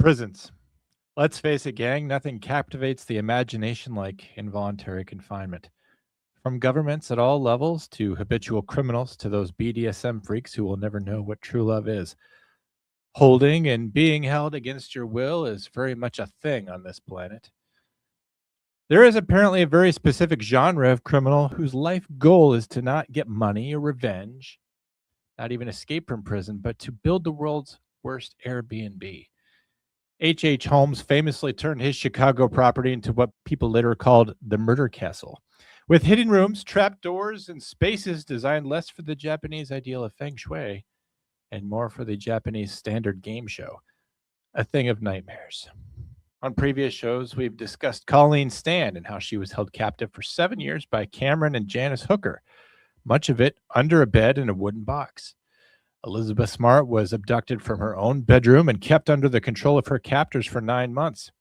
Prisons. Let's face it, gang, nothing captivates the imagination like involuntary confinement. From governments at all levels to habitual criminals to those BDSM freaks who will never know what true love is. Holding and being held against your will is very much a thing on this planet. There is apparently a very specific genre of criminal whose life goal is to not get money or revenge, not even escape from prison, but to build the world's worst Airbnb. H. Holmes famously turned his Chicago property into what people later called the murder castle, with hidden rooms, trapdoors, and spaces designed less for the Japanese ideal of feng shui and more for the Japanese standard game show, a thing of nightmares. On previous shows, we've discussed Colleen Stan and how she was held captive for 7 years by Cameron and Janice Hooker, much of it under a bed in a wooden box. Elisabeth Smart was abducted from her own bedroom and kept under the control of her captors for 9 months.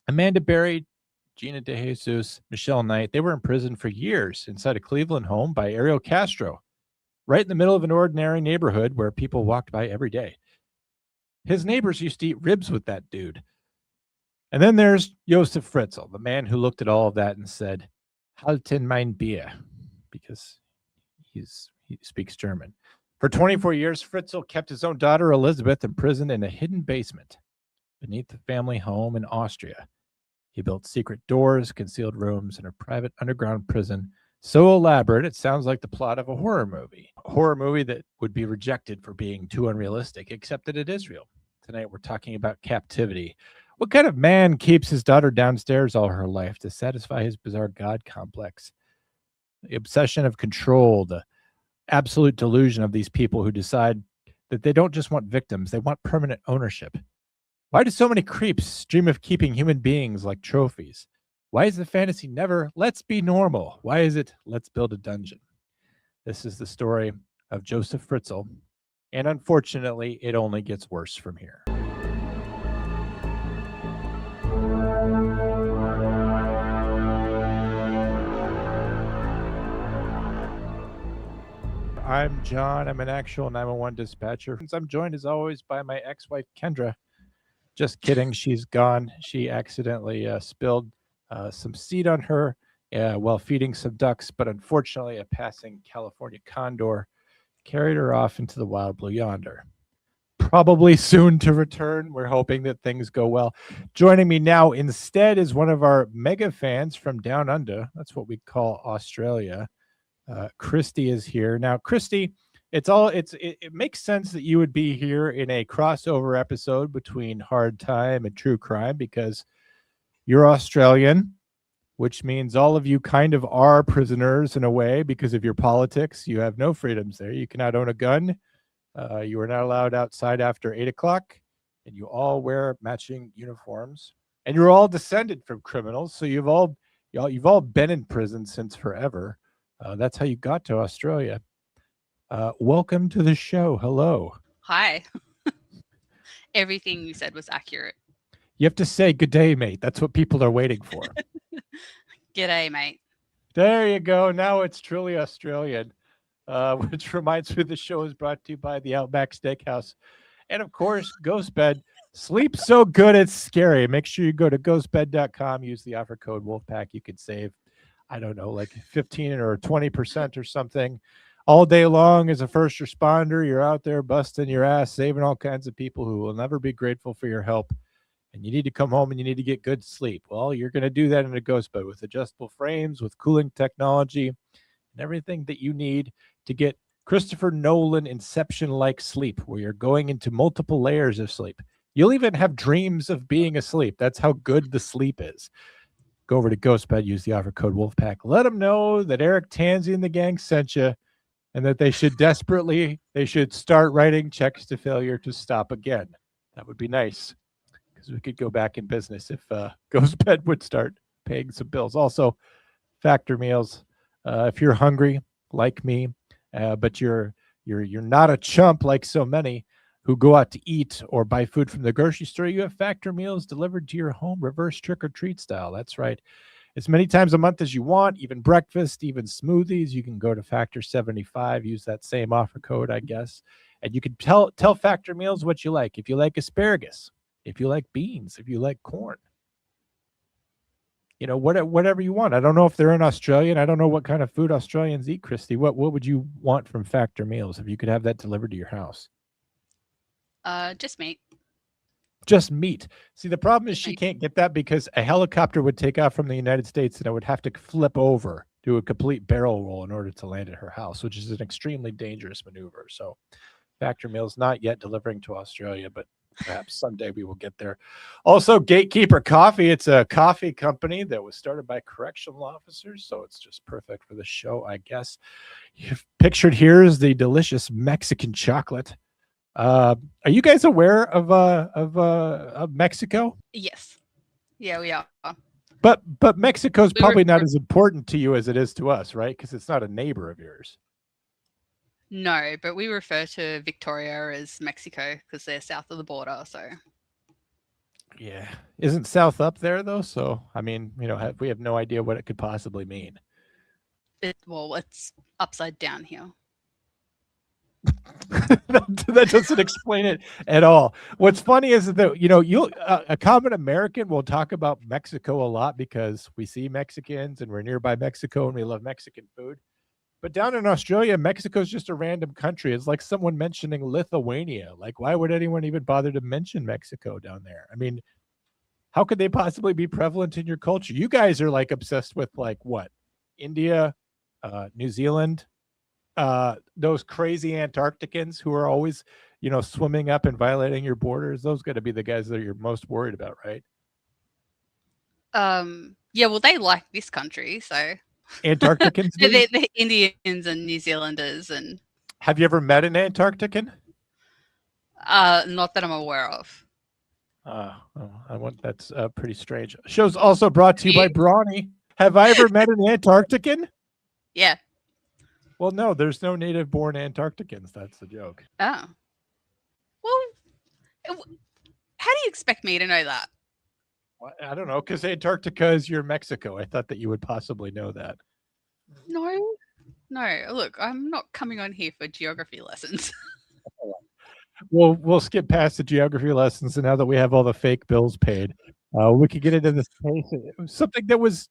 Amanda Berry, Gina DeJesus, Michelle Knight, they were imprisoned for years inside a Cleveland home by Ariel Castro, right in the middle of an ordinary neighborhood where people walked by every day. His neighbors used to eat ribs with that dude. And then there's Josef Fritzl, the man who looked at all of that and said, Halten mein Bier, because he speaks German. For 24 years, Fritzl kept his own daughter, Elisabeth, imprisoned in a hidden basement beneath the family home in Austria. He built secret doors, concealed rooms, and a private underground prison so elaborate it sounds like the plot of a horror movie. A horror movie that would be rejected for being too unrealistic, except that it is real. Tonight we're talking about captivity. What kind of man keeps his daughter downstairs all her life to satisfy his bizarre God complex? The obsession of control, the absolute delusion of these people who decide that they don't just want victims, they want permanent ownership. Why do so many creeps dream of keeping human beings like trophies? Why is the fantasy never, let's be normal? Why is it, let's build a dungeon? This is the story of Josef Fritzl, and unfortunately, it only gets worse from here. I'm John. I'm an actual 911 dispatcher. I'm joined, as always, by my ex-wife, Kendra. Just kidding. She's gone. She accidentally spilled some seed on her while feeding some ducks, but unfortunately, a passing California condor carried her off into the wild blue yonder. Probably soon to return. We're hoping that things go well. Joining me now instead is one of our mega fans from down under. That's what we call Australia. Christy is here now. Christy, it makes sense that you would be here in a crossover episode between Hard Time and True Crime because you're Australian, which means all of you kind of are prisoners in a way because of your politics. You have no freedoms there. You cannot own a gun. You are not allowed outside after 8 o'clock, and you all wear matching uniforms. And you're all descended from criminals, so you've all been in prison since forever. That's how you got to Australia. Welcome to the show. Hello. Hi. Everything you said was accurate. You have to say good day, mate. That's what people are waiting for. G'day, mate. There you go. Now it's truly Australian, which reminds me the show is brought to you by the Outback Steakhouse. And, of course, Ghostbed. Sleep so good it's scary. Make sure you go to ghostbed.com. Use the offer code Wolfpack. You could save, I don't know, like 15 or 20% or something. All day long as a first responder, you're out there busting your ass, saving all kinds of people who will never be grateful for your help. And you need to come home and you need to get good sleep. Well, you're going to do that in a ghost bed with adjustable frames, with cooling technology, and everything that you need to get Christopher Nolan Inception-like sleep, where you're going into multiple layers of sleep. You'll even have dreams of being asleep. That's how good the sleep is. Go over to Ghostbed, use the offer code Wolfpack. Let them know that Eric Tansey and the gang sent you, and that they should start writing checks to failure to stop again. That would be nice, because we could go back in business if Ghostbed would start paying some bills. Also, Factor meals. If you're hungry like me, but you're not a chump like so many who go out to eat or buy food from the grocery store, you have Factor meals delivered to your home, reverse trick-or-treat style. That's right. As many times a month as you want, even breakfast, even smoothies. You can go to Factor 75, use that same offer code, I guess. And you can tell Factor Meals what you like. If you like asparagus, if you like beans, if you like corn, whatever you want. I don't know if they're in Australia, and I don't know what kind of food Australians eat, Christy. What would you want from Factor Meals if you could have that delivered to your house? Just meat. Just meat. See, the problem is Just she meat. can't get that because a helicopter would take off from the United States and I would have to flip over, do a complete barrel roll in order to land at her house, which is an extremely dangerous maneuver. So Factor Meals not yet delivering to Australia, but perhaps someday we will get there. Also, Gatekeeper Coffee. It's a coffee company that was started by correctional officers, so it's just perfect for the show, I guess. You've pictured here is the delicious Mexican chocolate. Are you guys aware of Mexico? Yes. Yeah, we are. But Mexico's We were probably not as important to you as it is to us, right? Because it's not a neighbor of yours. No, but we refer to Victoria as Mexico because they're south of the border. So Yeah, isn't South up there though? So I mean, we have no idea what it could possibly mean. it's upside down here. That doesn't explain it at all. What's funny is that you'll a common American will talk about Mexico a lot because we see Mexicans and we're nearby Mexico and we love Mexican food. But down in Australia, Mexico's just a random country. It's like someone mentioning Lithuania. Like, why would anyone even bother to mention Mexico down there? I mean, how could they possibly be prevalent in your culture? You guys are like obsessed with like what? India, New Zealand, those crazy Antarcticans who are always, swimming up and violating your borders. Those got to be the guys that you're most worried about, right? Yeah, well, they like this country, so Antarcticans do? they're Indians and New Zealanders, and Have you ever met an Antarctican? not that I'm aware of. That's pretty strange. Show's also brought to you by Brawny. Have I ever met an Antarctican? Yeah. Well, no, there's no native-born Antarcticans. That's the joke. Oh. Well, how do you expect me to know that? I don't know, because Antarctica is your Mexico. I thought that you would possibly know that. No. Look, I'm not coming on here for geography lessons. We'll skip past the geography lessons, and now that we have all the fake bills paid, we could get into this case. It was something that was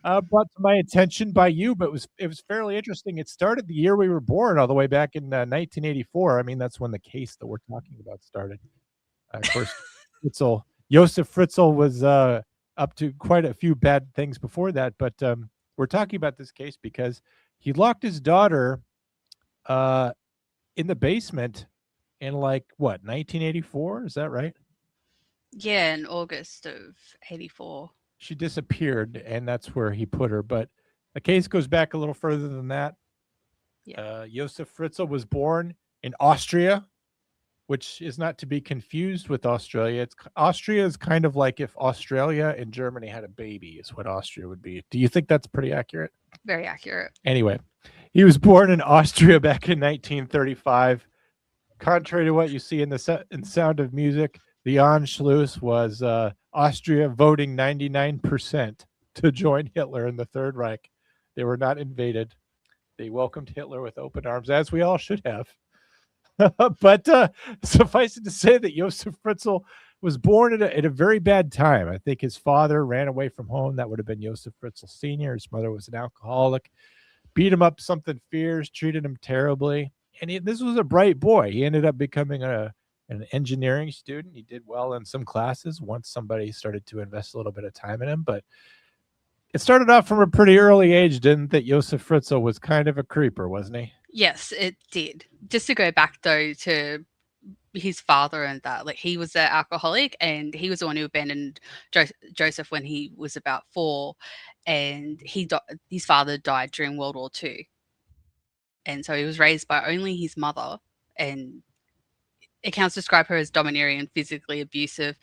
brought to my attention by you, but it was fairly interesting. It started the year we were born, all the way back in 1984. I mean, that's when the case that we're talking about started. Of course, Josef Fritzl was up to quite a few bad things before that, but we're talking about this case because he locked his daughter in the basement in 1984? Is that right? Yeah, in August of 84. She disappeared, and that's where he put her. But the case goes back a little further than that. Yeah. Josef Fritzl was born in Austria, which is not to be confused with Australia. Austria is kind of like if Australia and Germany had a baby, is what Austria would be. Do you think that's pretty accurate? Very accurate. Anyway, he was born in Austria back in 1935. Contrary to what you see in Sound of Music, the Anschluss was Austria voting 99% to join Hitler in the Third Reich. They were not invaded. They welcomed Hitler with open arms, as we all should have. But suffice it to say that Josef Fritzl was born at a very bad time. I think his father ran away from home. That would have been Josef Fritzl Sr. His mother was an alcoholic, beat him up something fierce, treated him terribly. And this was a bright boy. He ended up becoming an engineering student. He did well in some classes once somebody started to invest a little bit of time in him. But it started off from a pretty early age, didn't it? Josef Fritzl was kind of a creeper, wasn't he? Yes, it did. Just to go back, though, to his father and that, like, he was an alcoholic, and he was the one who abandoned Joseph when he was about 4, and his father died during World War II. And so he was raised by only his mother, and accounts describe her as domineering and physically abusive,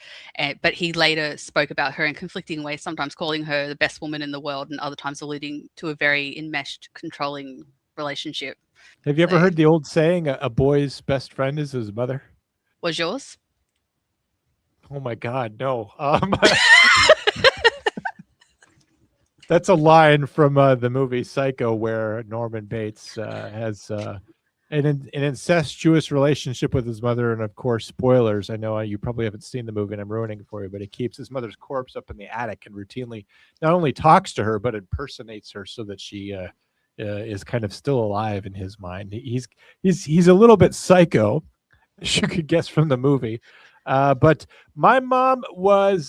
but he later spoke about her in conflicting ways, sometimes calling her the best woman in the world and other times alluding to a very enmeshed, controlling relationship. Have you ever heard the old saying, a boy's best friend is his mother? Was yours? Oh my God, no. That's a line from the movie Psycho, where Norman Bates has an incestuous relationship with his mother, and of course, spoilers. I know you probably haven't seen the movie, and I'm ruining it for you, but he keeps his mother's corpse up in the attic and routinely not only talks to her but impersonates her so that she is kind of still alive in his mind. He's a little bit psycho, as you could guess from the movie. But my mom was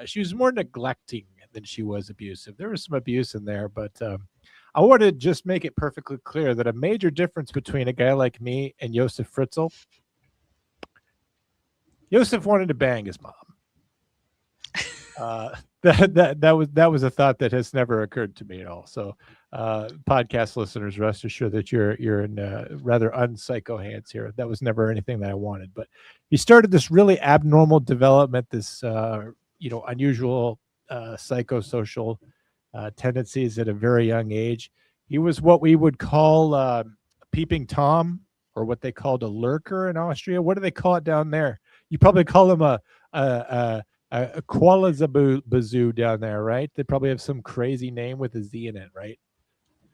she was more neglecting than she was abusive. There was some abuse in there, but I want to just make it perfectly clear that a major difference between a guy like me and Josef Fritzl. Josef wanted to bang his mom. That was a thought that has never occurred to me at all. So, podcast listeners, rest assured that you're in rather unpsycho hands here. That was never anything that I wanted. But he started this really abnormal development, this unusual psychosocial tendencies at a very young age. He was what we would call peeping Tom, or what they called a lurker in Austria. What do they call it down there? You probably call him a Kuala down there, right? They probably have some crazy name with a Z in it, right?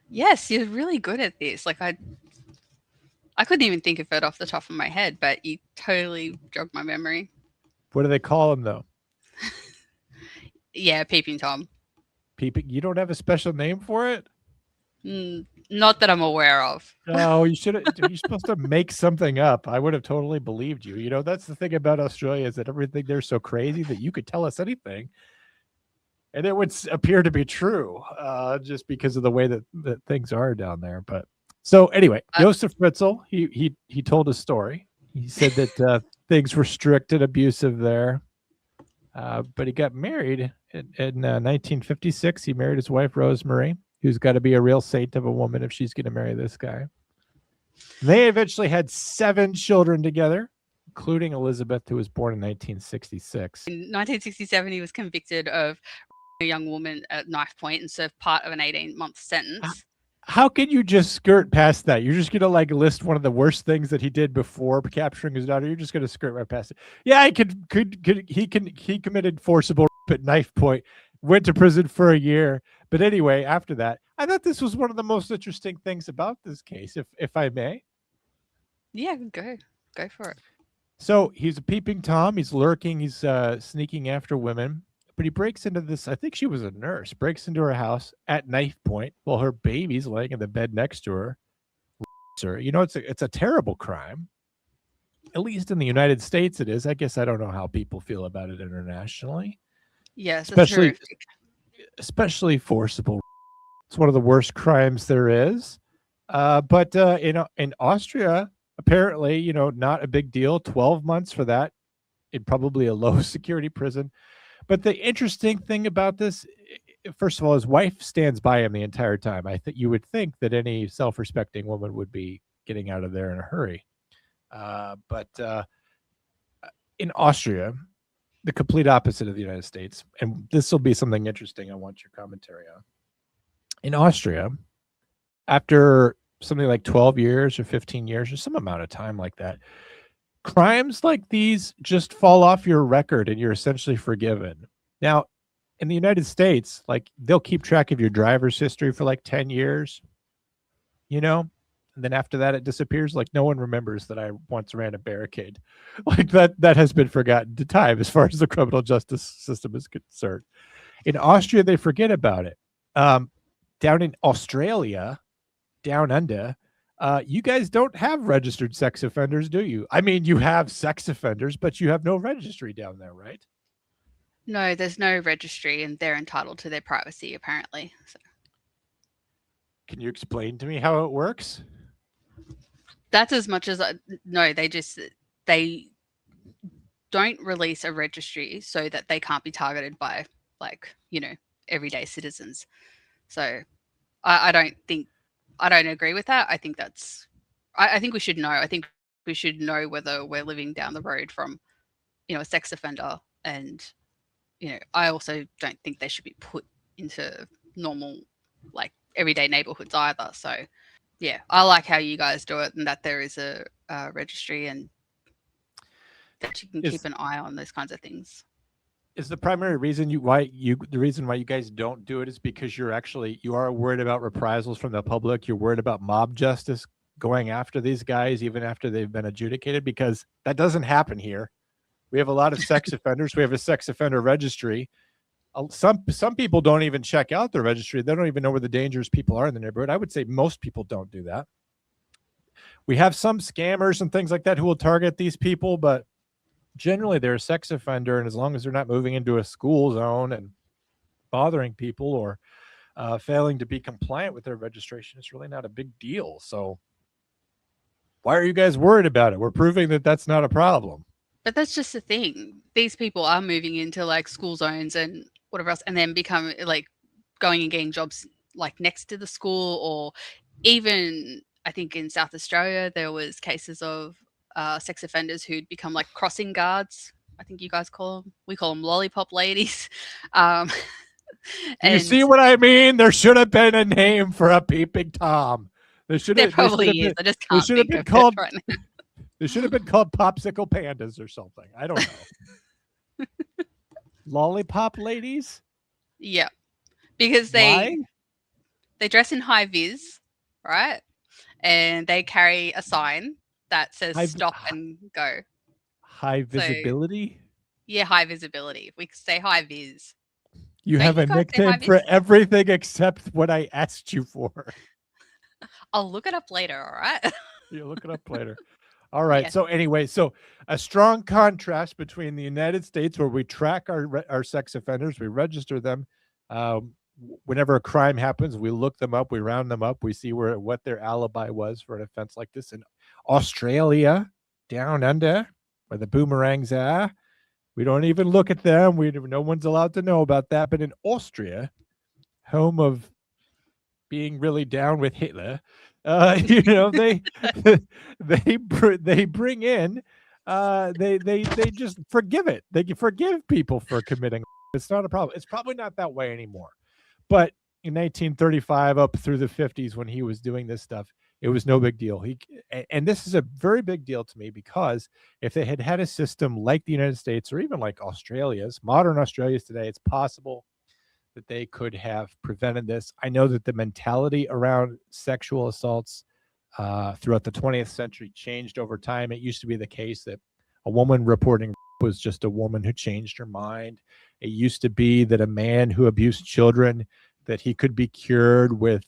Yes, you're really good at this. Like I couldn't even think of it off the top of my head, but you totally jogged my memory. What do they call him though? Yeah, peeping Tom. Peeping. You don't have a special name for it? Not that I'm aware of. Oh, you should. You're supposed to make something up. I would have totally believed you. You know, that's the thing about Australia, is that everything there's so crazy that you could tell us anything, and it would appear to be true, just because of the way that things are down there. But so anyway, Josef Fritzl, he told a story. He said that things were strict and abusive there, but he got married in 1956. He married his wife Rosemary, who's got to be a real saint of a woman if she's going to marry this guy. And they eventually had 7 children together, including Elisabeth, who was born in 1966. In 1967, he was convicted of a young woman at knife point and served part of an 18-month sentence. How can you just skirt past that? You're just going to like list one of the worst things that he did before capturing his daughter. You're just going to skirt right past it. Yeah, he committed forcible rape at knife point, went to prison for a year. But anyway, after that, I thought this was one of the most interesting things about this case, if I may. Yeah, go for it. So he's a peeping Tom. He's lurking. He's sneaking after women. But he breaks into this. I think she was a nurse. Breaks into her house at knife point while her baby's laying in the bed next to her. Her. You know, it's a terrible crime. At least in the United States, it is. I guess I don't know how people feel about it internationally. Yes, especially forcible. It's one of the worst crimes there is. But in Austria, apparently, not a big deal. 12 months for that in probably a low security prison. But the interesting thing about this, first of all, his wife stands by him the entire time. I think you would think that any self-respecting woman would be getting out of there in a hurry. But in Austria, the complete opposite of the United States, and this will be something interesting I want your commentary on. In Austria, after something like 12 years or 15 years or some amount of time like that, crimes like these just fall off your record and you're essentially forgiven. Now, in the United States, like they'll keep track of your driver's history for like 10 years, and then after that it disappears. Like no one remembers that I once ran a barricade. Like that has been forgotten to time as far as the criminal justice system is concerned. In Austria, they forget about it. Down in Australia, down under, you guys don't have registered sex offenders, do you? I mean, you have sex offenders, but you have no registry down there, right? No, there's no registry, and they're entitled to their privacy, apparently. So. Can you explain to me how it works? That's as much as no. They don't release a registry so that they can't be targeted by everyday citizens. So I don't agree with that. I think I think we should know. I think we should know whether we're living down the road from, a sex offender. And, I also don't think they should be put into normal, everyday neighborhoods either. So, yeah, I like how you guys do it, and that there is a registry and that you can keep an eye on those kinds of things. Is the primary reason the reason why you guys don't do it is because you are worried about reprisals from the public? You're worried about mob justice going after these guys even after they've been adjudicated, because that doesn't happen here. We have a lot of sex offenders. We have a sex offender registry. Some people don't even check out their registry. They don't even know where the dangerous people are in the neighborhood. I would say most people don't do that. We have some scammers and things like that who will target these people, but generally they're a sex offender, and as long as they're not moving into a school zone and bothering people or failing to be compliant with their registration, it's really not a big deal. So why are you guys worried about it? We're proving that that's not a problem. But that's just the thing. These people are moving into like school zones and whatever else, and then become like going and getting jobs like next to the school, or even I think in South Australia there was cases of sex offenders who'd become like crossing guards. I think you guys call them. We call them lollipop ladies. Um, Do you and see what I mean? There should have been a name for a peeping tom. They should there have. They should probably have is. been. I just They can't should have think been of it called. right now. They should have been called popsicle pandas or something. I don't know. Lollipop ladies. Yeah, because Why? they dress in high vis, right? And they carry a sign that says High stop and go. high So visibility. yeah, high visibility. We could say high vis. You Don't have you a guys say high nickname vis? for everything except what I asked you for. I'll look it up later, all right? You look it up later. All right. Yeah. So anyway, so a strong contrast between the United States, where we track our sex offenders, we register them. Whenever a crime happens, we look them up, we round them up, we see what their alibi was for an offense like this. In Australia, down under, where the boomerangs are, we don't even look at them. No one's allowed to know about that. But in Austria, home of being really down with Hitler, they they bring in they just forgive it. They forgive people for committing. It's not a problem. It's probably not that way anymore. But in 1935 up through the 50s, when he was doing this stuff, it was no big deal. And this is a very big deal to me, because if they had had a system like the United States or even like Australia's, modern Australia's today, it's possible that they could have prevented this. I know that the mentality around sexual assaults throughout the 20th century changed over time. It used to be the case that a woman reporting was just a woman who changed her mind. It used to be that a man who abused children, that he could be cured with,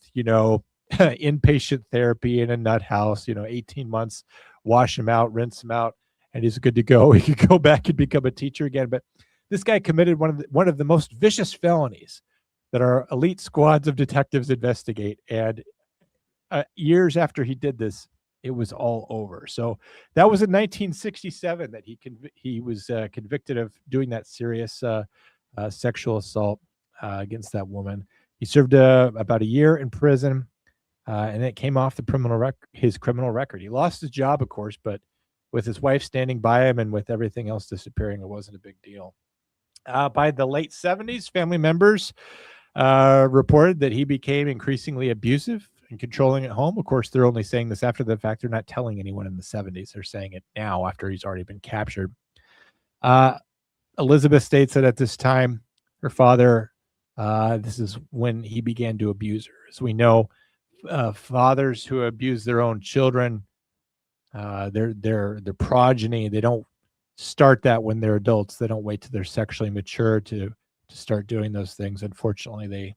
inpatient therapy in a nut house, 18 months, wash him out, rinse him out, and he's good to go. He could go back and become a teacher again. But this guy committed one of the most vicious felonies that our elite squads of detectives investigate. And years after he did this, it was all over. So that was in 1967 that he was convicted of doing that serious sexual assault against that woman. He served about a year in prison, and it came off his criminal record. He lost his job, of course, but with his wife standing by him and with everything else disappearing, it wasn't a big deal. By the late 70s, family members reported that he became increasingly abusive and controlling at home. Of course, they're only saying this after the fact. They're not telling anyone in the 70s. They're saying it now after he's already been captured. Elisabeth states that at this time, her father, this is when he began to abuse her. As we know, fathers who abuse their own children, their progeny, they don't start that when they're adults. They don't wait till they're sexually mature to start doing those things. Unfortunately,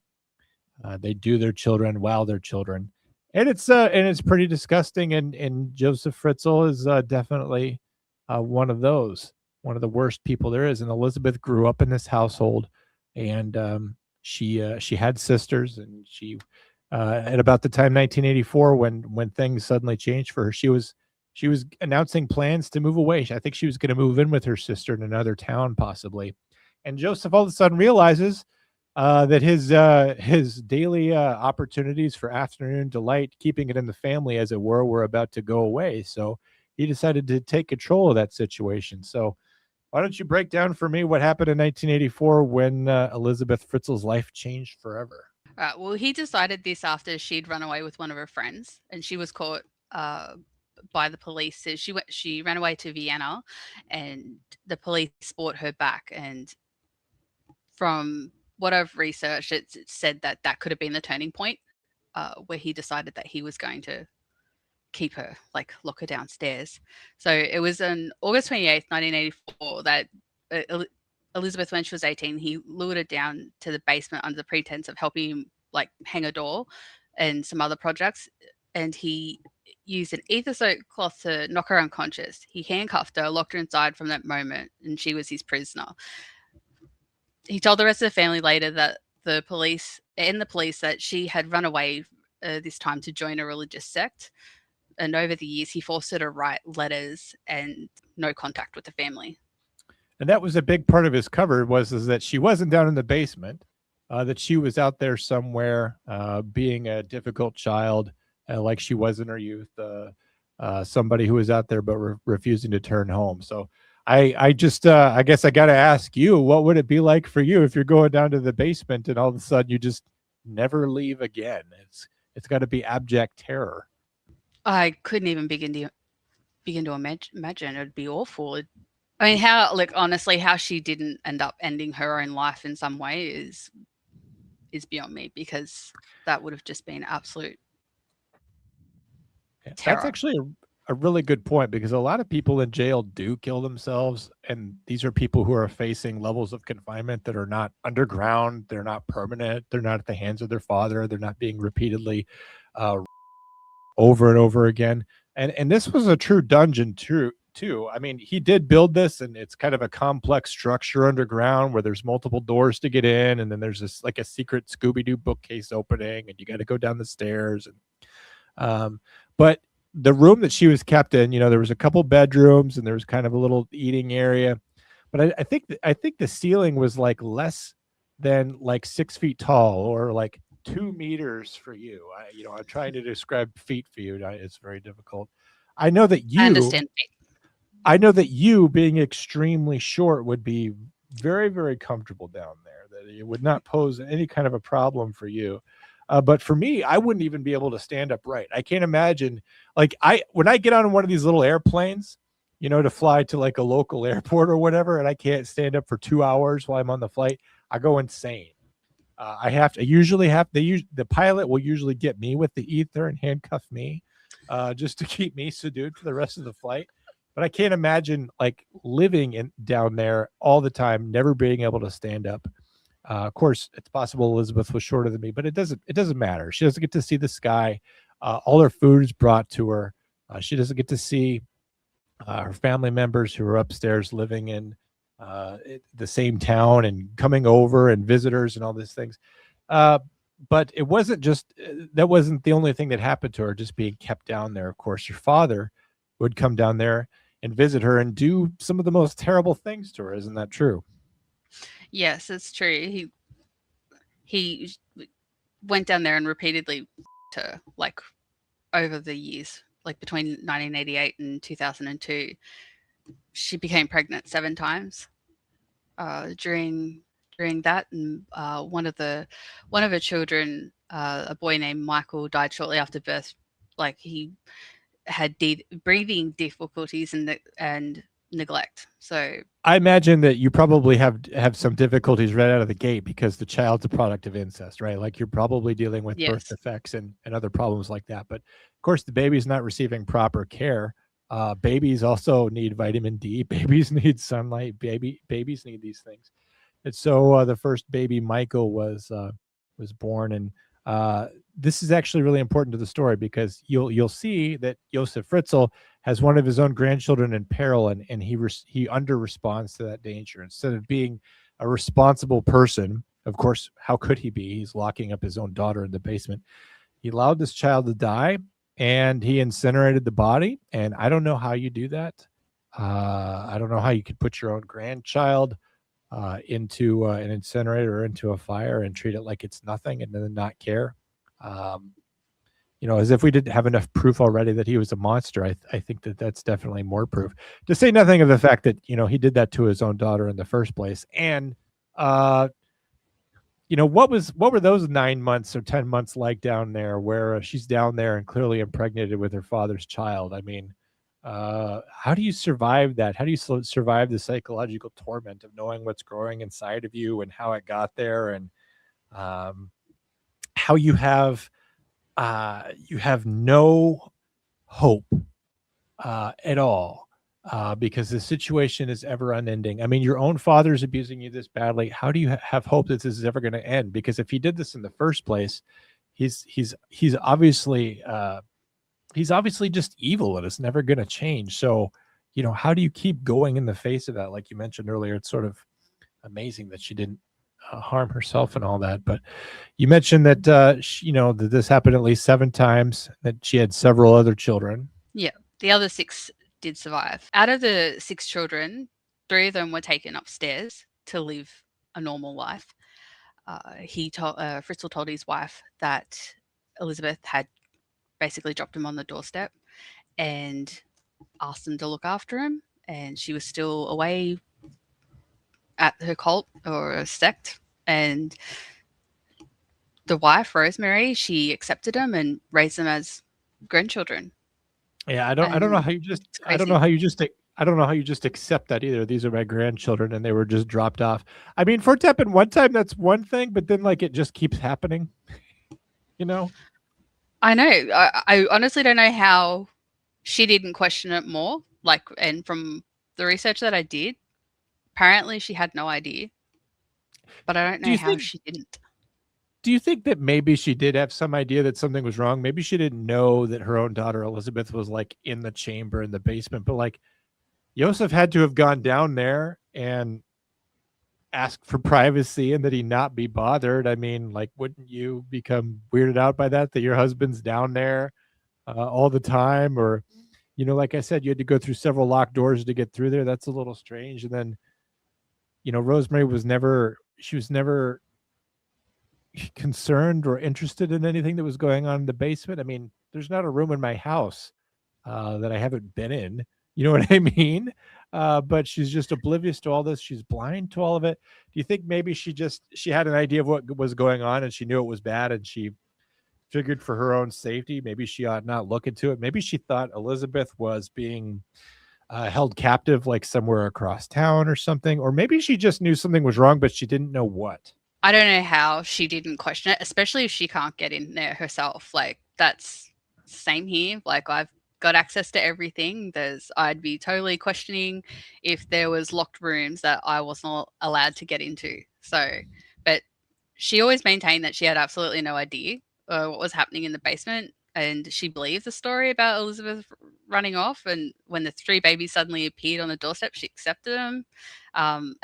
they do their children while they're children, and it's pretty disgusting. And Josef Fritzl is definitely one of those, one of the worst people there is. And Elisabeth grew up in this household, and she had sisters, and she at about the time 1984 when things suddenly changed for her, she was announcing plans to move away. I think she was going to move in with her sister in another town, possibly. And Joseph all of a sudden realizes that his daily opportunities for afternoon delight, keeping it in the family, as it were about to go away. So he decided to take control of that situation. So why don't you break down for me what happened in 1984 when Elisabeth Fritzl's life changed forever? Well, he decided this after she'd run away with one of her friends, and she was caught by the police. So she ran away to Vienna, and the police brought her back. And from what I've researched, it said that that could have been the turning point where he decided that he was going to keep her, like lock her downstairs. So it was on August 28th, 1984, that uh, Elisabeth, when she was 18, he lured her down to the basement under the pretense of helping him like hang a door and some other projects. And he used an ether soaked cloth to knock her unconscious. He handcuffed her, locked her inside from that moment, and she was his prisoner. He told the rest of the family later that the police that she had run away this time to join a religious sect. And over the years, he forced her to write letters and no contact with the family. And that was a big part of his cover, is that she wasn't down in the basement, that she was out there somewhere, being a difficult child, like she was in her youth, somebody who was out there but refusing to turn home. So I just I guess I got to ask you, what would it be like for you if you're going down to the basement and all of a sudden you just never leave again? It's got to be abject terror. I couldn't even begin to imagine. It'd be awful. I mean, how, like, honestly, how she didn't end up ending her own life in some way is beyond me, because that would have just been absolute Yeah, that's terror. actually a really good point, because a lot of people in jail do kill themselves. And these are people who are facing levels of confinement that are not underground. They're not permanent. They're not at the hands of their father. They're not being repeatedly uh, over and over again. And this was a true dungeon too. I mean, he did build this, and it's kind of a complex structure underground where there's multiple doors to get in, and then there's this like a secret Scooby Doo bookcase opening, and you got to go down the stairs. And but the room that she was kept in, there was a couple bedrooms, and there was kind of a little eating area. But I think the ceiling was like less than like 6 feet tall, or like 2 meters for you. I'm trying to describe feet for you. It's very difficult. I know that I you, understand. I know that you being extremely short would be very, very comfortable down there. That it would not pose any kind of a problem for you. But for me, I wouldn't even be able to stand upright. I can't imagine, like, when I get on one of these little airplanes, to fly to like a local airport or whatever, and I can't stand up for 2 hours while I'm on the flight, I go insane. I usually have the pilot will usually get me with the ether and handcuff me, just to keep me subdued for the rest of the flight. But I can't imagine like living down there all the time, never being able to stand up. Of course, it's possible Elisabeth was shorter than me, but it doesn't matter. She doesn't get to see the sky. All her food is brought to her. She doesn't get to see her family members who are upstairs living in the same town and coming over, and visitors and all these things. Uh, but it wasn't just that wasn't the only thing that happened to her, just being kept down there. Of course, her father would come down there and visit her and do some of the most terrible things to her. Isn't that true? Yes, it's true. He went down there and repeatedly to, like, over the years, like between 1988 and 2002, she became pregnant 7 times during that, and one of her children, a boy named Michael, died shortly after birth. Like, he had breathing difficulties and neglect. So I imagine that you probably have some difficulties right out of the gate, because the child's a product of incest, right? Like, you're probably dealing with birth yes, defects and other problems like that. But of course, the baby's not receiving proper care. Babies also need vitamin D. Babies need sunlight. Babies need these things. And so the first baby, Michael, was born, and uh, this is actually really important to the story, because you'll see that Josef Fritzl has one of his own grandchildren in peril, and he under responds to that danger. Instead of being a responsible person, of course, how could he be? He's locking up his own daughter in the basement. He allowed this child to die, and he incinerated the body. And I don't know how you do that. I don't know how you could put your own grandchild into an incinerator or into a fire and treat it like it's nothing, and then not care. Um, as if we didn't have enough proof already that he was a monster. I think that that's definitely more proof. To say nothing of the fact that he did that to his own daughter in the first place. And uh, what were those 9 months or 10 months like down there, where she's down there and clearly impregnated with her father's child? I mean, how do you survive that? How do you survive the psychological torment of knowing what's growing inside of you and how it got there, and um, how you have no hope at all, because the situation is ever unending. I mean, your own father's abusing you this badly. How do you have hope that this is ever going to end? Because if he did this in the first place, he's obviously he's obviously just evil and it's never going to change. So, how do you keep going in the face of that? Like you mentioned earlier, it's sort of amazing that she didn't harm herself and all that. But you mentioned that that this happened at least 7 times. That she had several other children. Yeah, the other 6 did survive. Out of the 6 children, 3 of them were taken upstairs to live a normal life. Fritzl told his wife that Elisabeth had basically dropped him on the doorstep and asked them to look after him, and she was still away at her cult or a sect. And the wife, Rosemary, she accepted him and raised them as grandchildren. Yeah, I don't know how you just I don't know how you just I don't know how you just accept that either. These are my grandchildren and they were just dropped off. I mean, for it to happen one time, that's one thing, but then like it just keeps happening. I know. I honestly don't know how she didn't question it more. Like, and from the research that I did, apparently she had no idea, but I don't Do know you how think she didn't. do you think that maybe she did have some idea that something was wrong? Maybe she didn't know that her own daughter Elizabeth was like in the chamber in the basement, but like Josef had to have gone down there and asked for privacy and that he not be bothered. I mean, like, wouldn't you become weirded out by that your husband's down there all the time? Or, like I said, you had to go through several locked doors to get through there. That's a little strange. And then, Rosemary she was never concerned or interested in anything that was going on in the basement. I mean, there's not a room in my house that I haven't been in. You know what I mean? But she's just oblivious to all this. She's blind to all of it. Do you think maybe she had an idea of what was going on and she knew it was bad and she figured for her own safety, maybe she ought not look into it. Maybe she thought Elizabeth was being held captive like somewhere across town or something. Or maybe she just knew something was wrong, but she didn't know what. I don't know how she didn't question it, especially if she can't get in there herself. Like, that's same here. Like, I've got access to everything. I'd be totally questioning if there was locked rooms that I wasn't allowed to get into. So, but she always maintained that she had absolutely no idea what was happening in the basement, and she believed the story about Elizabeth running off. And when the 3 babies suddenly appeared on the doorstep, she accepted them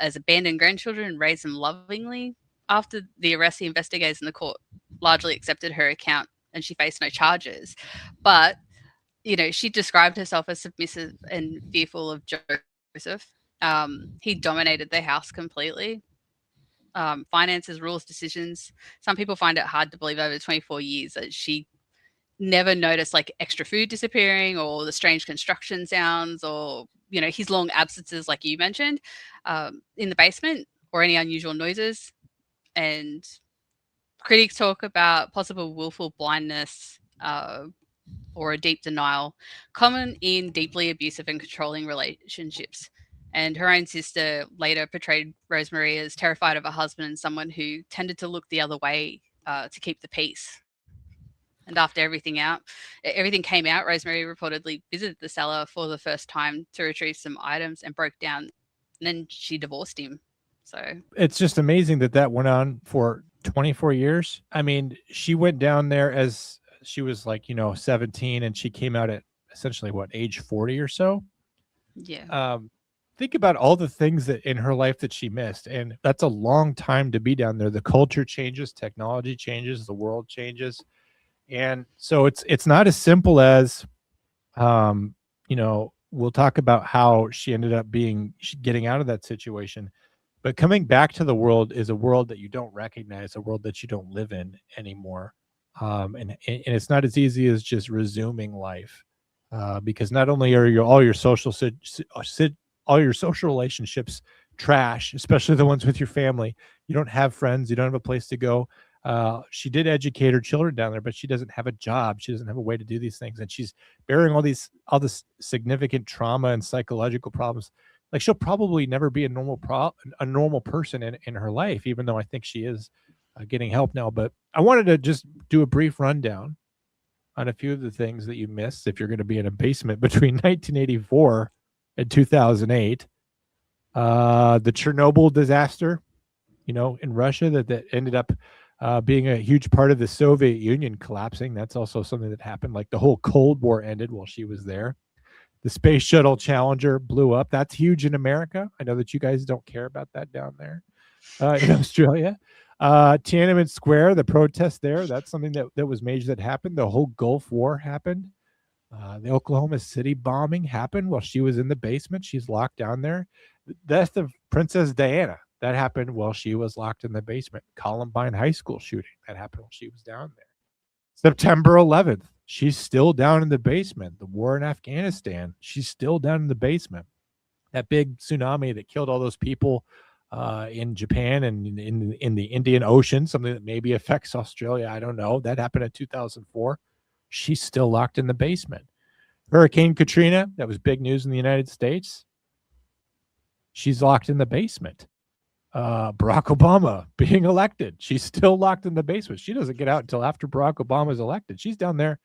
as abandoned grandchildren and raised them lovingly. After the arrest, the investigators in the court largely accepted her account and she faced no charges. But, she described herself as submissive and fearful of Joseph. He dominated the house completely. Finances, rules, decisions. Some people find it hard to believe over 24 years that she never noticed like extra food disappearing or the strange construction sounds or, his long absences, like you mentioned, in the basement, or any unusual noises. And critics talk about possible willful blindness or a deep denial, common in deeply abusive and controlling relationships. And her own sister later portrayed Rosemary as terrified of her husband and someone who tended to look the other way to keep the peace. And after everything came out, Rosemary reportedly visited the cellar for the first time to retrieve some items and broke down. And then she divorced him. So It's just amazing that went on for 24 years. I mean, she went down there as she was like, 17 and she came out at essentially what, age 40 or so. yeah. Think about all the things that in her life that she missed. And that's a long time to be down there. The culture changes, technology changes, the world changes. And so it's not as simple as, we'll talk about how she ended up getting out of that situation. But coming back to the world is a world that you don't recognize, a world that you don't live in anymore. And it's not as easy as just resuming life, because not only are all your all your social relationships trash, especially the ones with your family. You don't have friends. You don't have a place to go. She did educate her children down there, but she doesn't have a job. She doesn't have a way to do these things, and she's bearing all this significant trauma and psychological problems. Like, she'll probably never be a normal person in her life, even though I think she is getting help now. But I wanted to just do a brief rundown on a few of the things that you missed if you're going to be in a basement between 1984 and 2008. The Chernobyl disaster, in Russia that ended up being a huge part of the Soviet Union collapsing. That's also something that happened. Like the whole Cold War ended while she was there. The Space Shuttle Challenger blew up. That's huge in America. I know that you guys don't care about that down there in Australia. Tiananmen Square, the protest there, that's something that was major that happened. The whole Gulf War happened. The Oklahoma City bombing happened while she was in the basement. She's locked down there. The death of Princess Diana, that happened while she was locked in the basement. Columbine High School shooting, that happened while she was down there. September 11th, she's still down in the basement. The war in Afghanistan, she's still down in the basement. That big tsunami that killed all those people in Japan and in the Indian Ocean, something that maybe affects Australia, I don't know. That happened in 2004. She's still locked in the basement. Hurricane Katrina, that was big news in the United States. She's locked in the basement. Barack Obama being elected, she's still locked in the basement. She doesn't get out until after Barack Obama is elected. She's down there.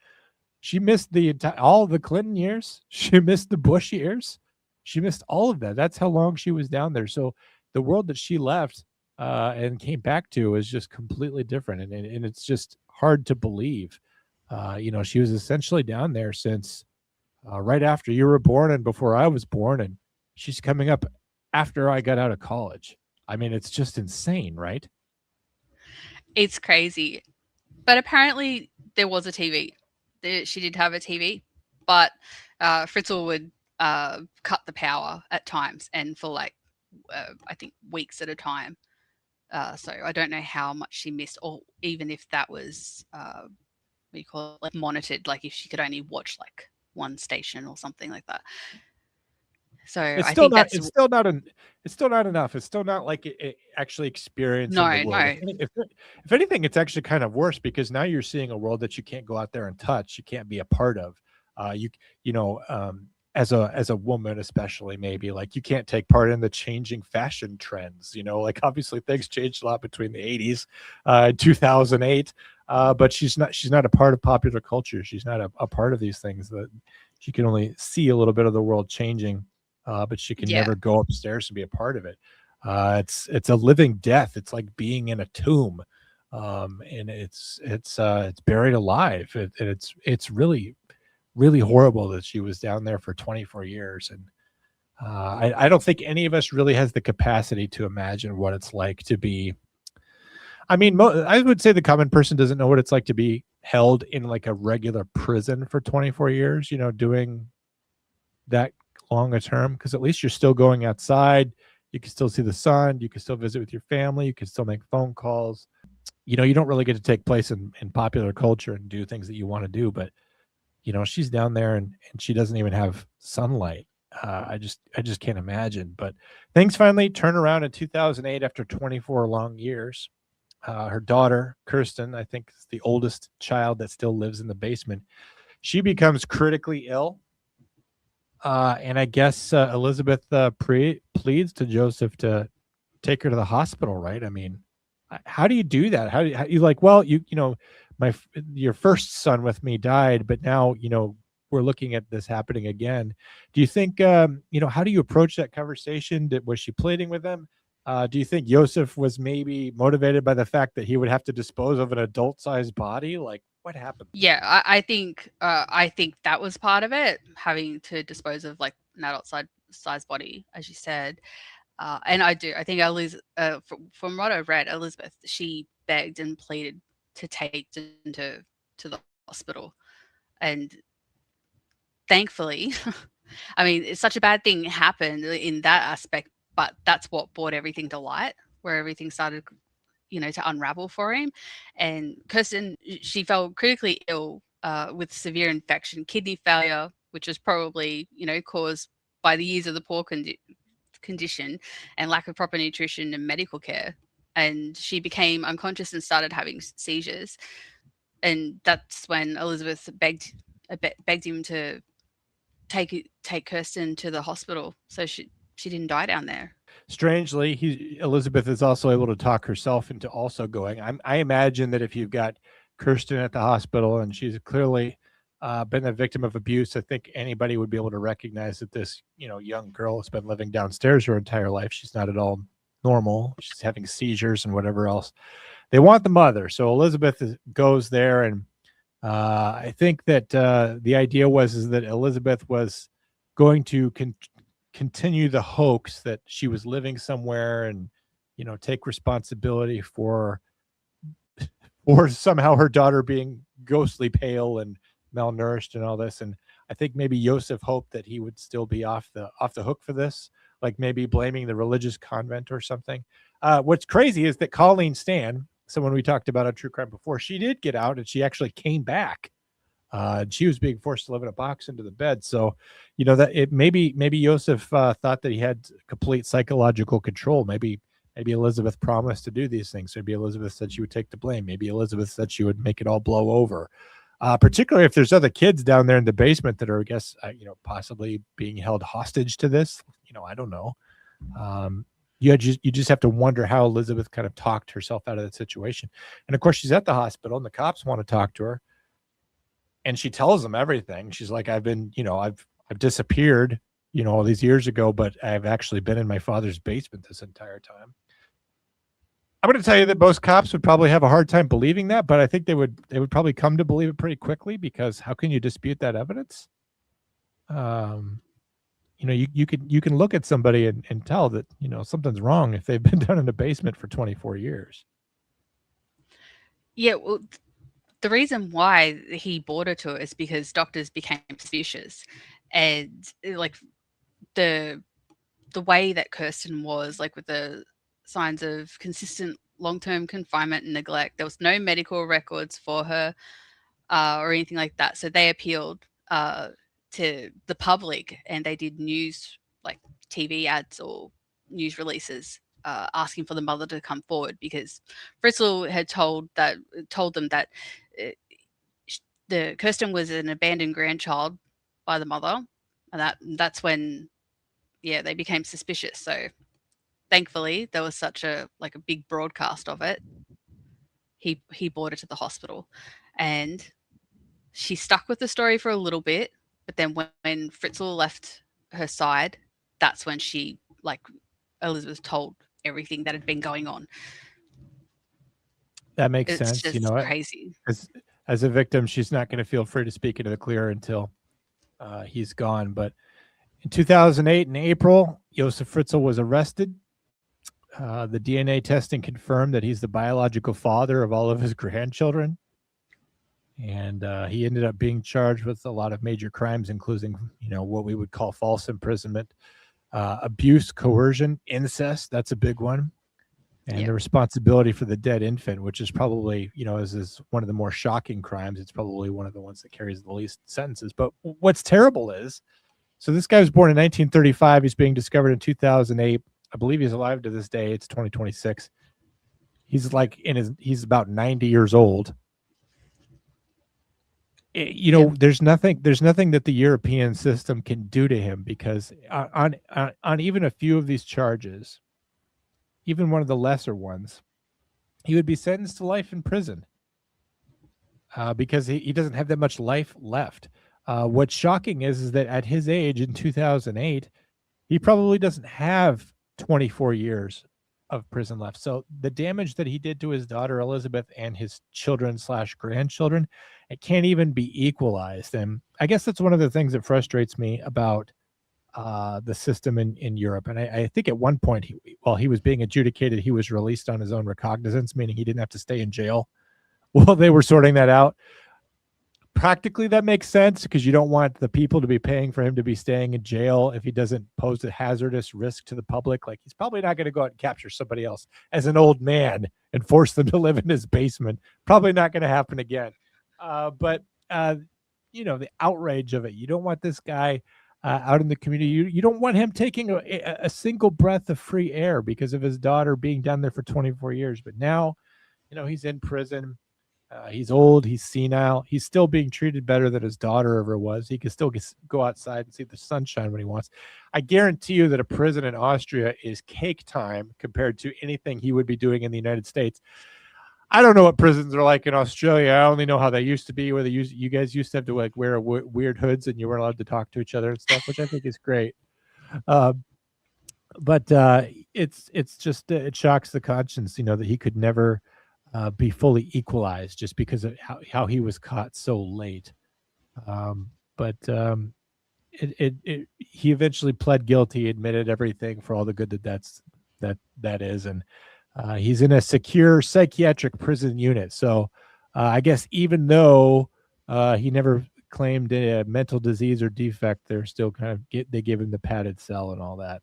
She missed all of the Clinton years. She missed the Bush years. She missed all of that. That's how long she was down there. So the world that she left and came back to is just completely different, and it's just hard to believe. She was essentially down there since right after you were born and before I was born, and she's coming up after I got out of college. I mean, it's just insane, right? It's crazy. But apparently there was a TV. She did have a TV, but Fritzl would cut the power at times and for I think weeks at a time. So I don't know how much she missed, or even if that was what do you call it, like monitored, like if she could only watch like one station or something like that. So I think that's it's still not enough. It's still not like it actually experiencing the world. no. If anything, it's actually kind of worse because now you're seeing a world that you can't go out there and touch. You can't be a part of. As a woman, especially maybe like you can't take part in the changing fashion trends. Like obviously things changed a lot between the 80s and 2008. But she's not a part of popular culture. She's not a part of these things. That she can only see a little bit of the world changing. But she can never go upstairs and be a part of it. It's a living death. It's like being in a tomb, and it's buried alive. It's really, really horrible that she was down there for 24 years, and I don't think any of us really has the capacity to imagine what it's like to be. I mean, I would say the common person doesn't know what it's like to be held in like a regular prison for 24 years. Doing that long a term, because at least you're still going outside. You can still see the sun. You can still visit with your family. You can still make phone calls. You don't really get to take place in popular culture and do things that you want to do. But she's down there and she doesn't even have sunlight. I just can't imagine. But things finally turn around in 2008 after 24 long years. Her daughter Kirsten, I think, is the oldest child that still lives in the basement. She becomes critically ill. And I guess Elisabeth pleads to Joseph to take her to the hospital, right? I mean, how do you do that? How you like, well, your first son with me died, but now, we're looking at this happening again. Do you think, how do you approach that conversation? Was she pleading with them? Do you think Joseph was maybe motivated by the fact that he would have to dispose of an adult-sized body? Like, what happened? Yeah, I think that was part of it, having to dispose of like an adult size body, as you said. And I think from what I've read, Elisabeth, she begged and pleaded to take into to the hospital, and thankfully, I mean, it's such a bad thing happened in that aspect, but that's what brought everything to light, where everything started to unravel for him. And Kirsten, she fell critically ill with severe infection, kidney failure, which was probably, caused by the years of the poor condition and lack of proper nutrition and medical care. And she became unconscious and started having seizures. And that's when Elisabeth begged him to take Kirsten to the hospital so she didn't die down there. Strangely, Elisabeth is also able to talk herself into also going. I imagine that if you've got Kirsten at the hospital, and she's clearly been a victim of abuse. I think anybody would be able to recognize that this, young girl has been living downstairs her entire life. She's not at all normal. She's having seizures and whatever else. They want the mother, so Elisabeth goes there, and I think that the idea is that Elisabeth was going to continue the hoax that she was living somewhere and take responsibility for or somehow her daughter being ghostly pale and malnourished and all this. And I think maybe Josef hoped that he would still be off the hook for this, like maybe blaming the religious convent or something. What's crazy is that Colleen Stan, someone we talked about on True Crime before, she did get out and she actually came back. She was being forced to live in a box under the bed. So, that it maybe Josef thought that he had complete psychological control. Maybe Elisabeth promised to do these things. Maybe Elisabeth said she would take the blame. Maybe Elisabeth said she would make it all blow over. Particularly if there's other kids down there in the basement that are, I guess, possibly being held hostage to this. I don't know. You just have to wonder how Elisabeth kind of talked herself out of that situation. And of course, she's at the hospital, and the cops want to talk to her, and she tells them everything. She's like, "I've been, I've disappeared, all these years ago, but I've actually been in my father's basement this entire time." I'm going to tell you that most cops would probably have a hard time believing that, but I think they would probably come to believe it pretty quickly, because how can you dispute that evidence? You can look at somebody and tell that, something's wrong if they've been down in the basement for 24 years. Yeah, well, the reason why he brought her to it is because doctors became suspicious, and like the way that Kirsten was, like with the signs of consistent long-term confinement and neglect, there was no medical records for her or anything like that. So they appealed to the public, and they did news, like TV ads or news releases, asking for the mother to come forward, because Fritzl had told them that uh, the Kirsten was an abandoned grandchild by the mother, and that's when they became suspicious. So thankfully there was such a big broadcast of it. He brought her to the hospital, and she stuck with the story for a little bit, but then when Fritzl left her side, that's when Elisabeth told everything that had been going on. That makes sense. It's just crazy. As a victim, she's not going to feel free to speak into the clear until he's gone. But in 2008, in April, Josef Fritzl was arrested. The DNA testing confirmed that he's the biological father of all of his grandchildren. And he ended up being charged with a lot of major crimes, including, what we would call false imprisonment, abuse, coercion, incest. That's a big one. And the responsibility for the dead infant, which is probably, is one of the more shocking crimes. It's probably one of the ones that carries the least sentences. But what's terrible is, so this guy was born in 1935. He's being discovered in 2008. I believe he's alive to this day. It's 2026. He's he's about 90 years old. There's nothing that the European system can do to him, because on even a few of these charges, even one of the lesser ones, he would be sentenced to life in prison because he doesn't have that much life left. What's shocking is that at his age in 2008, he probably doesn't have 24 years of prison left. So the damage that he did to his daughter Elisabeth and his children/grandchildren, it can't even be equalized. And I guess that's one of the things that frustrates me about the system in Europe. And I think at one point, while he was being adjudicated, he was released on his own recognizance, meaning he didn't have to stay in jail while they were sorting that out. Practically, that makes sense, because you don't want the people to be paying for him to be staying in jail if he doesn't pose a hazardous risk to the public. Like, he's probably not going to go out and capture somebody else as an old man and force them to live in his basement. Probably not going to happen again. But the outrage of it. You don't want this guy out in the community. You don't want him taking a single breath of free air because of his daughter being down there for 24 years. But now, he's in prison. He's old. He's senile. He's still being treated better than his daughter ever was. He can still go outside and see the sunshine when he wants. I guarantee you that a prison in Austria is cake time compared to anything he would be doing in the United States. I don't know what prisons are like in Australia. I only know how they used to be, where you guys used to have to like wear weird hoods and you weren't allowed to talk to each other and stuff, which I think is great. Um, but it's just it shocks the conscience, that he could never be fully equalized just because of how he was caught so late. But he eventually pled guilty, admitted everything for all the good that is, and he's in a secure psychiatric prison unit. So I guess even though he never claimed a mental disease or defect, they're still kind of they give him the padded cell and all that.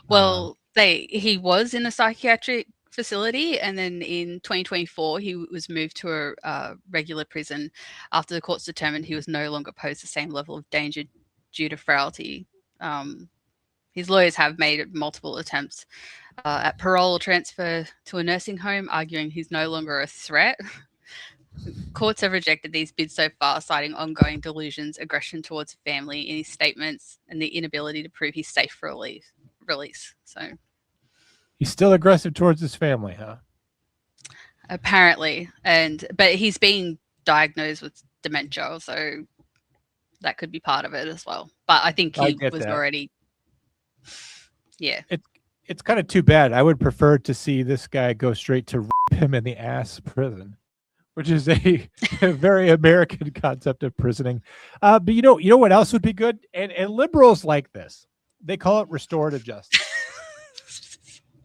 Well, he was in a psychiatric facility, and then in 2024 he was moved to a regular prison after the courts determined he was no longer posed the same level of danger due to frailty. His lawyers have made multiple attempts at parole or transfer to a nursing home, arguing he's no longer a threat. Courts have rejected these bids so far, citing ongoing delusions, aggression towards family in his statements, and the inability to prove he's safe for release. So he's still aggressive towards his family, huh? apparently, but he's being diagnosed with dementia, so that could be part of it as well. But I think I he get was that. already, yeah. It's kind of too bad. I would prefer to see this guy go straight to rape him in the ass prison, which is a very American concept of prisoning. But you know what else would be good? And liberals like this. They call it restorative justice.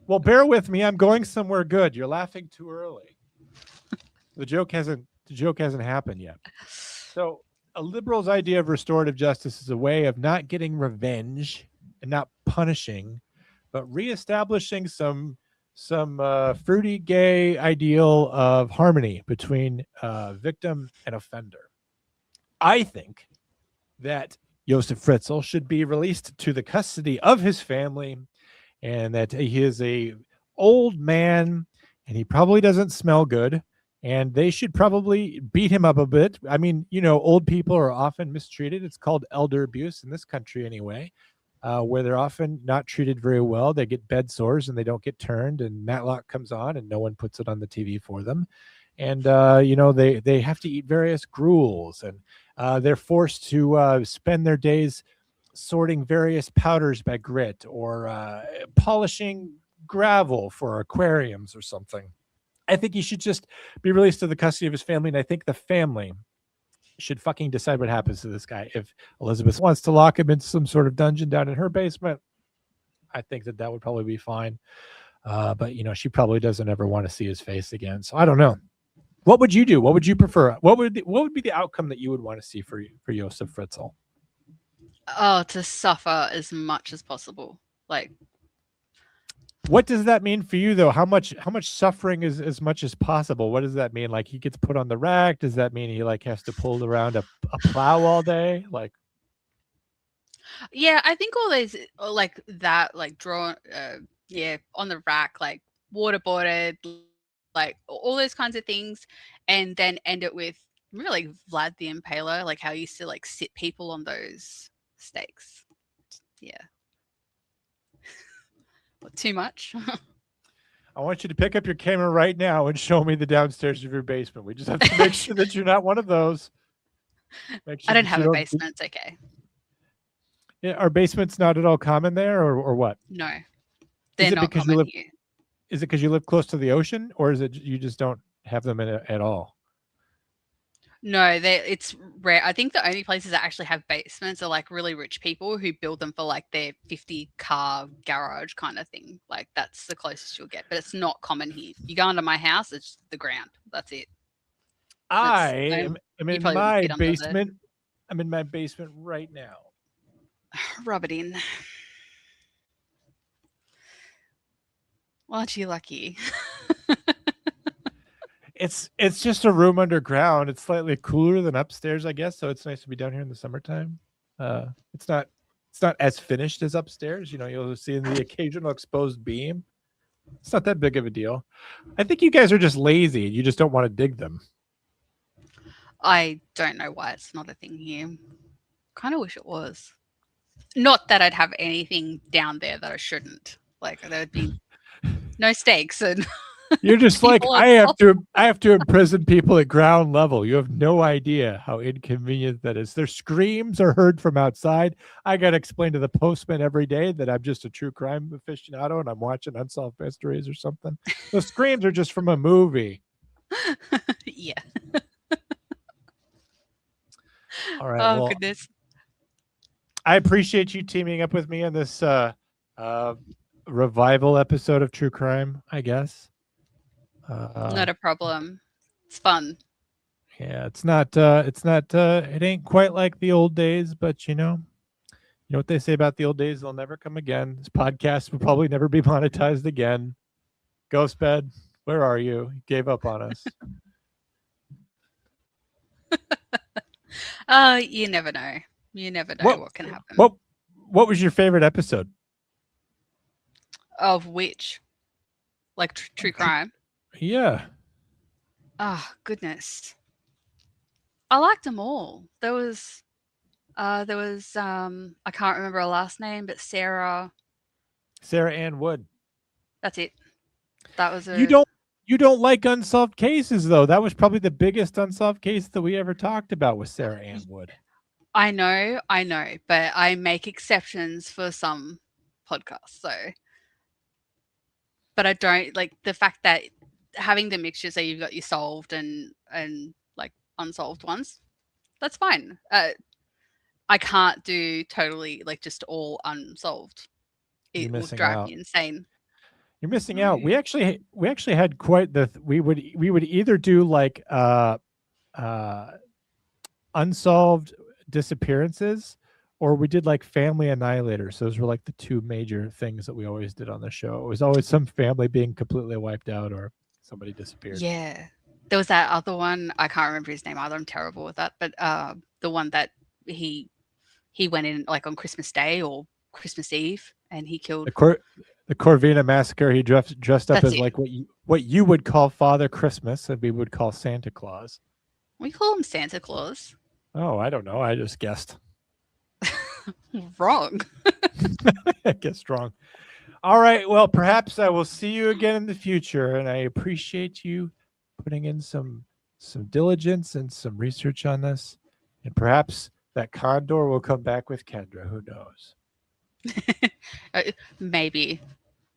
Well, bear with me. I'm going somewhere good. You're laughing too early. The joke hasn't happened yet. So a liberal's idea of restorative justice is a way of not getting revenge and not punishing, but reestablishing some fruity gay ideal of harmony between victim and offender. I think that Josef Fritzl should be released to the custody of his family, and that he is a old man and he probably doesn't smell good, and they should probably beat him up a bit. I mean, old people are often mistreated. It's called elder abuse in this country anyway, where they're often not treated very well. They get bed sores and they don't get turned, and Matlock comes on and no one puts it on the TV for them. And they have to eat various gruels, and they're forced to spend their days sorting various powders by grit, or polishing gravel for aquariums or something. I think he should just be released to the custody of his family, and I think the family should fucking decide what happens to this guy. If Elisabeth wants to lock him in some sort of dungeon down in her basement, I think that would probably be fine. But she probably doesn't ever want to see his face again. So I don't know. What would you do? What would you prefer? What would be the outcome that you would want to see for Josef Fritzl? Oh, to suffer as much as possible. Like, what does that mean for you, though? How much suffering is as much as possible? What does that mean? Like, he gets put on the rack? Does that mean he like has to pull around a plow all day? Like, yeah, I think all those like that, like drawn, on the rack, like waterboarded, like all those kinds of things, and then end it with really Vlad the Impaler, like how he used to like sit people on those stakes. Yeah. Too much? I want you to pick up your camera right now and show me the downstairs of your basement. We just have to make sure that you're not one of those. Sure I don't have a basement. It's okay. Yeah, are basements not at all common there, or what? No, they're not common here. Is it because you live close to the ocean, or is it you just don't have them at all? No, it's rare. I think the only places that actually have basements are like really rich people who build them for like their 50-car garage kind of thing. Like that's the closest you'll get, but it's not common here. You go into my house, it's the ground. That's it. I'm in my basement. I'm in my basement right now. Rub it in. Aren't you lucky? It's just a room underground. It's slightly cooler than upstairs, I guess. So it's nice to be down here in the summertime. It's not as finished as upstairs. You'll see the occasional exposed beam. It's not that big of a deal. I think you guys are just lazy. You just don't want to dig them. I don't know why it's not a thing here. Kind of wish it was. Not that I'd have anything down there that I shouldn't. Like there would be no stakes and You're just like, People I have to imprison people at ground level. You have no idea how inconvenient that is. Their screams are heard from outside. I got to explain to the postman every day that I'm just a true crime aficionado and I'm watching Unsolved Mysteries or something. The screams are just from a movie. Yeah. All right. Oh, Well, goodness. I appreciate you teaming up with me on this revival episode of True Crime, I guess. Not a problem. It's fun. Yeah, it ain't quite like the old days, but you know what they say about the old days, they'll never come again. This podcast will probably never be monetized again. Ghostbed, where are you? You gave up on us. You never know. You never know what can happen. What was your favorite episode? Of which? Like true crime? Yeah. Oh, goodness. I liked them all. There was I can't remember her last name, but Sarah Ann Wood. That's it. That was You don't like unsolved cases though. That was probably the biggest unsolved case that we ever talked about with Sarah Ann Wood. I know, but I make exceptions for some podcasts, so. But I don't like the fact that having the mixture, so you've got your solved and like unsolved ones. That's fine. I can't do totally like just all unsolved. It will drive me insane. You're missing out. We actually had quite the. We would either do like unsolved disappearances, or we did like family annihilators. Those were like the two major things that we always did on the show. It was always some family being completely wiped out or somebody disappeared. Yeah. There was that other one. I can't remember his name either. I'm terrible with that. But the one that he went in like on Christmas Day or Christmas Eve and he killed the Corvina massacre. He dressed up as like what you would call Father Christmas and we would call Santa Claus. We call him Santa Claus. Oh, I don't know. I just guessed. Wrong. I guessed wrong. All right. Well, perhaps I will see you again in the future, and I appreciate you putting in some diligence and some research on this, and perhaps that condor will come back with Kendra. Who knows? Maybe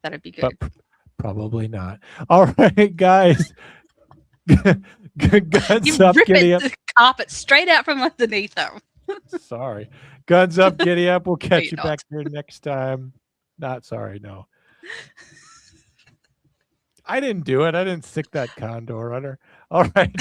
that'd be good. But probably not. All right, guys. Guns up, giddy up. The carpet straight out from underneath them. Sorry. Guns up, giddy up. We'll catch you back here next time. Not sorry, no. I didn't do it. I didn't stick that condor on her. All right.